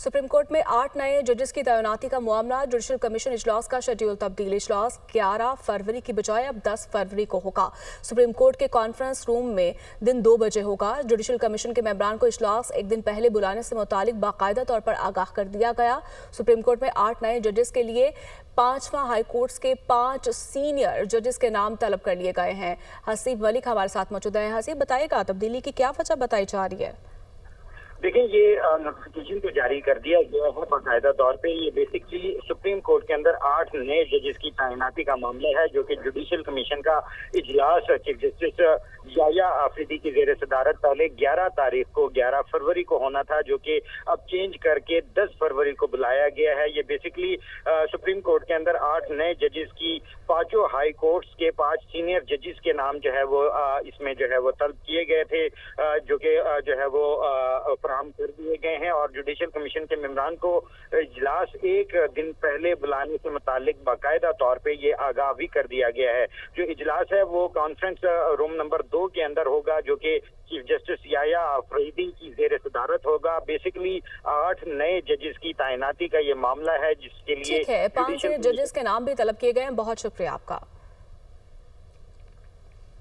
Supreme court में 8 नए जजेस की तैनाती का मामला। जुडिशल कमीशन इजलास का शेड्यूल तब्दील। इजलास 11 फरवरी की बजाय अब 10 फरवरी को होगा। सुप्रीम कोर्ट के कॉन्फ्रेंस रूम में दिन 2 बजे होगा। जुडिशल कमीशन के मेंबरान को इजलास एक दिन पहले बुलाने से मुतालिक बाकायदा तौर पर आगाह कर दिया गया। सुप्रीम कोर्ट में 8 नए जजेस के लिए 5वां हाई कोर्ट्स के 5 सीनियर जजेस के नाम तलब कर लिए गए हैं। हसीब मलिक हमारे साथ मौजूद है। हसीब, बताइएगा तब्दीली की क्या वजह बताई जा रही है? देखिए, ये नोटिफिकेशन तो जारी कर दिया गया है बाकायदा तौर पे। ये बेसिकली सुप्रीम कोर्ट के अंदर 8 नए जजेस की तैनाती का मामला है, जो कि जुडिशल कमीशन का इजलास चीफ जस्टिस याया आफरीदी की जेर सदारत पहले 11 फरवरी को होना था, जो कि अब चेंज करके 10 फरवरी को बुलाया गया है। ये बेसिकली सुप्रीम कोर्ट के अंदर 8 नए जजेस की 5 हाई कोर्ट्स के 5 सीनियर जजेस के नाम जो है वो इसमें जो है वो तलब किए गए थे, जो कि जो है वो फराहम कर दिए गए हैं। और जुडिशल कमीशन के मेंबरान को इजलास एक दिन पहले बुलाने से मुतालिक बाकायदा तौर पे ये आगाह भी कर दिया गया है। जो इजलास है वो कॉन्फ्रेंस रूम नंबर 2 के अंदर होगा, जो कि चीफ जस्टिस याया आफरीदी की जेर सदारत होगा। बेसिकली 8 नए जजेस की तैनाती का ये मामला है, जिसके लिए ठीक है, 5 जजेस के नाम भी तलब किए गए हैं। बहुत शुक्रिया आपका।